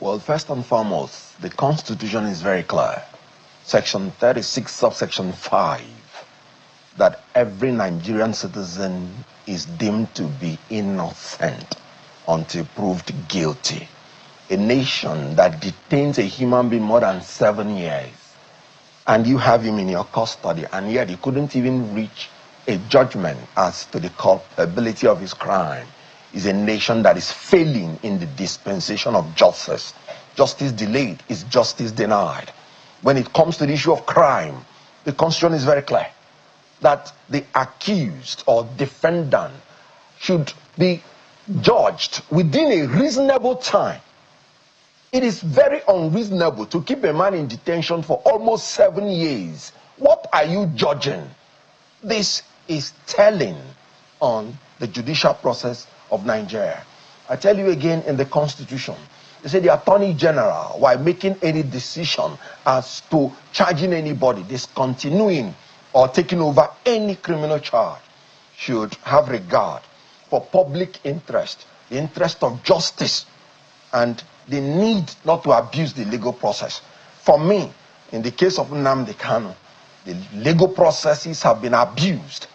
Well, first and foremost, the Constitution is very clear. Section 36, subsection 5, that every Nigerian citizen is deemed to be innocent until proved guilty. A nation that detains a human being more than 7 years, and you have him in your custody, and yet you couldn't even reach a judgment as to the culpability of his crime, is a nation that is failing in the dispensation of justice. Justice delayed is justice denied. When it comes to the issue of crime, the Constitution is very clear that the accused or defendant should be judged within a reasonable time. It is very unreasonable to keep a man in detention for almost 7 years. What are you judging? This is telling on the judicial process of Nigeria. I tell you again, in the Constitution, they say the Attorney General, while making any decision as to charging anybody, discontinuing or taking over any criminal charge, should have regard for public interest, the interest of justice, and the need not to abuse the legal process. For me, in the case of Nnamdi Kanu, the legal processes have been abused.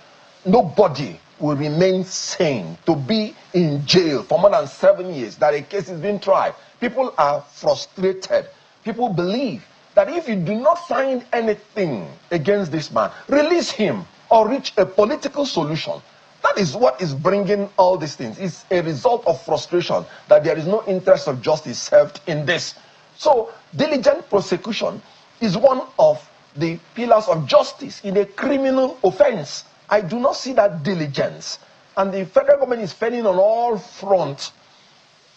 Nobody will remain sane to be in jail for more than 7 years that a case is being tried. People are frustrated. People believe that if you do not find anything against this man, release him or reach a political solution. That is what is bringing all these things. It's a result of frustration that there is no interest of justice served in this. So diligent prosecution is one of the pillars of justice in a criminal offense. I do not see that diligence. And the federal government is failing on all fronts.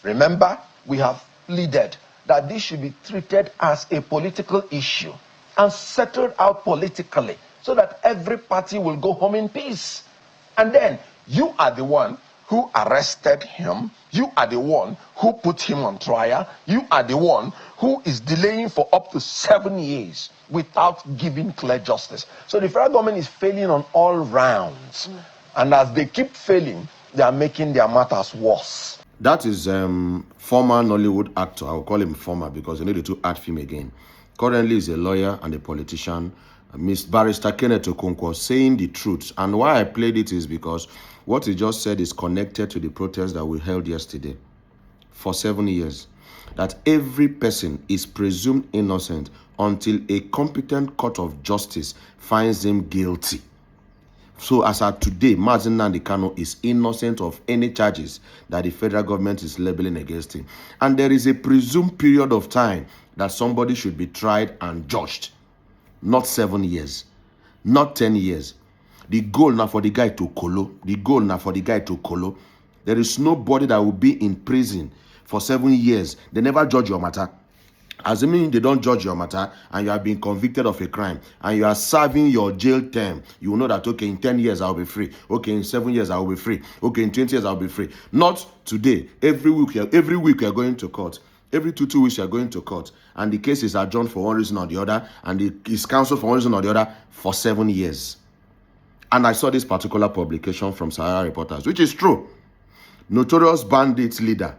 Remember, we have pleaded that this should be treated as a political issue and settled out politically so that every party will go home in peace. And then you are the one who arrested him. You are the one who put him on trial. You are the one who is delaying for up to 7 years without giving clear justice. So the federal government is failing on all rounds. And as they keep failing, they are making their matters worse. That is former Nollywood actor. I'll call him former because I need to add him again. Currently is a lawyer and a politician, Miss Barister Kenneth Okonwor, saying the truth. And why I played it is because what he just said is connected to the protest that we held yesterday for 7 years. That every person is presumed innocent until a competent court of justice finds him guilty. So as of today, Mazi Nnamdi Kanu is innocent of any charges that the federal government is labeling against him. And there is a presumed period of time that somebody should be tried and judged. Not 7 years, not 10 years. The goal now for the guy to colo. The goal now for the guy to colo. There is nobody that will be in prison for 7 years. They never judge your matter. Assuming they don't judge your matter and you have been convicted of a crime and you are serving your jail term, you will know that, okay, in 10 years I'll be free. Okay, in 7 years I'll be free. Okay, in 20 years I'll be free. Not today. Every week you're going to court. Every two weeks you're going to court. And the case is adjourned for one reason or the other. And it's cancelled for one reason or the other for 7 years. And I saw this particular publication from Sahara Reporters, which is true. Notorious bandit leader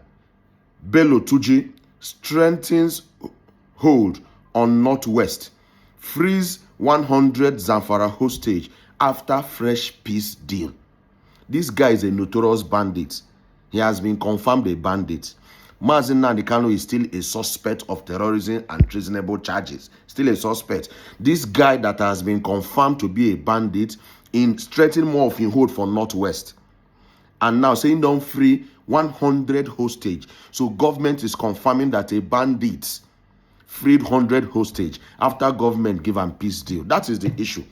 Bello Tuji strengthens hold on Northwest, frees 100 Zamfara hostage after fresh peace deal. This guy is a notorious bandit. He has been confirmed a bandit. Mazi Nnamdi Kanu is still a suspect of terrorism and treasonable charges. Still a suspect. This guy that has been confirmed to be a bandit in strengthening more of his hold for Northwest. And now saying don't free 100 hostage. So government is confirming that a bandit freed 100 hostage after government gave him peace deal. That is the issue.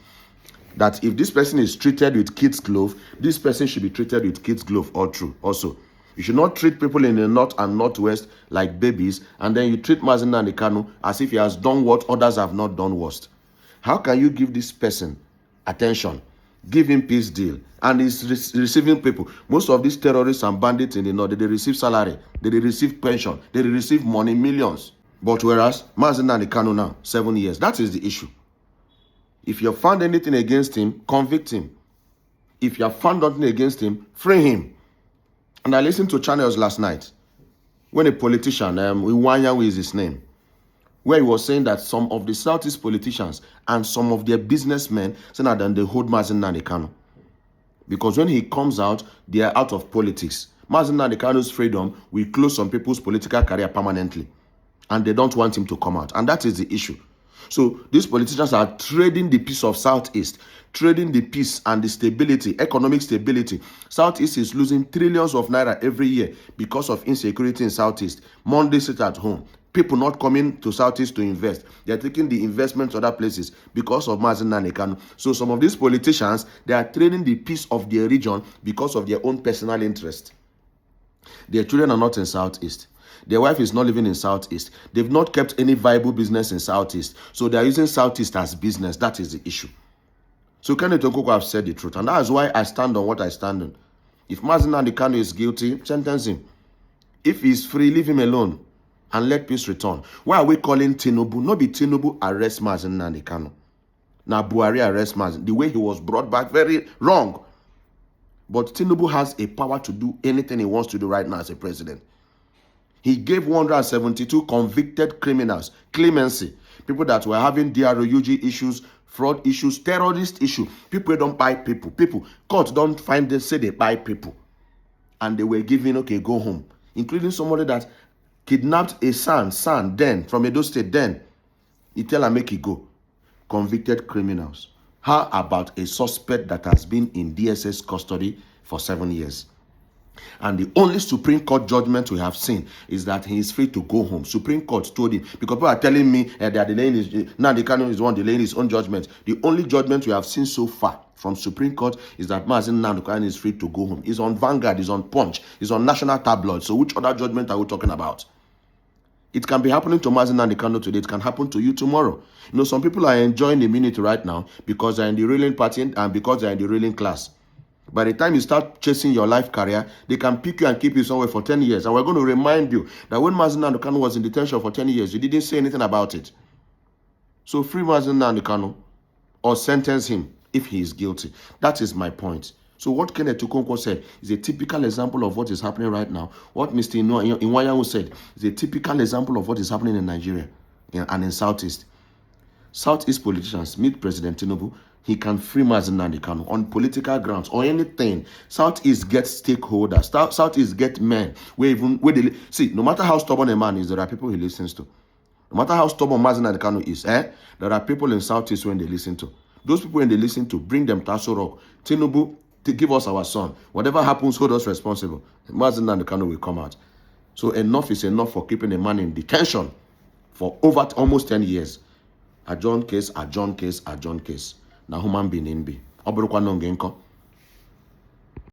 That if this person is treated with kids' glove, this person should be treated with kids' glove also. You should not treat people in the North and Northwest like babies, and then you treat Mazi Nnamdi Kanu as if he has done what others have not done worst. How can you give this person attention, give him peace deal, and he's receiving people? Most of these terrorists and bandits in the North, they receive salary, they receive pension, they receive money, millions. But whereas Mazi Nnamdi Kanu now, 7 years, that is the issue. If you have found anything against him, convict him. If you have found nothing against him, free him. And I listened to channels last night. when a politician, Iwanyanwu is his name, where he was saying that some of the Southeast politicians and some of their businessmen say that then they hold Mazi Nnamdi Kanu. Because when he comes out, they are out of politics. Mazi Nnamdi Kanu's freedom will close some people's political career permanently. And they don't want him to come out. And that is the issue. So these politicians are trading the peace of Southeast, trading the peace and the stability, economic stability. Southeast is losing trillions of naira every year because of insecurity in Southeast. Monday sit at home. People not coming to Southeast to invest. They're taking the investments to other places because of Mazi Nnamdi Kanu. So some of these politicians, they are trading the peace of their region because of their own personal interest. Their children are not in Southeast. Their wife is not living in Southeast. They've not kept any viable business in Southeast. So they are using Southeast as business. That is the issue. So Kenneth Okonwor have said the truth. And that is why I stand on what I stand on. If Mazi Nnamdi Kanu is guilty, sentence him. If he is free, leave him alone and let peace return. Why are we calling Tinubu? Not be Tinubu arrest Mazi Nnamdi Kanu. Now Buhari arrest Mazi. The way he was brought back, very wrong. But Tinubu has a power to do anything he wants to do right now as a president. He gave 172 convicted criminals clemency. People that were having DRUG issues, fraud issues, terrorist issue. People don't buy people. Court don't find them, say they buy people. And they were given, okay, go home. Including somebody that kidnapped a son, then, from Edo State, then. He tell her, make it go. Convicted criminals. How about a suspect that has been in DSS custody for 7 years? And the only Supreme Court judgment we have seen is that he is free to go home. Supreme Court told him, because people are telling me they are delaying his, Nnamdi Kanu is one delaying his own judgment. The only judgment we have seen so far from Supreme Court is that Mazi Nnamdi Kanu is free to go home. He's on Vanguard, he's on Punch, he's on national tabloid. So which other judgment are we talking about? It can be happening to Mazi Nnamdi Kanu today. It can happen to you tomorrow. You know, some people are enjoying the minute right now because they're in the ruling party and because they're in the ruling class. By the time you start chasing your life career, they can pick you and keep you somewhere for 10 years. And we're going to remind you that when Mazi Nnamdi Kanu was in detention for 10 years, you didn't say anything about it. So free Mazi Nnamdi Kanu or sentence him if he is guilty. That is my point. So what Kenneth Okonwor said is a typical example of what is happening right now. What Mr. Iwanyanwu said is a typical example of what is happening in Nigeria and in Southeast. Southeast politicians meet President Tinubu. He can free Mazi Nnamdi Kanu on political grounds or anything. Southeast gets stakeholders. Southeast get men. See, no matter how stubborn a man is, there are people he listens to. No matter how stubborn Mazi Nnamdi Kanu is, there are people in Southeast when they listen to. Those people when they listen to, bring them to Aso Rock. Tinubu, to give us our son. Whatever happens, hold us responsible. Mazi Nnamdi Kanu will come out. So enough is enough for keeping a man in detention for over almost 10 years. Adjourn case. Na human being in be. Obrukwa no ngenko.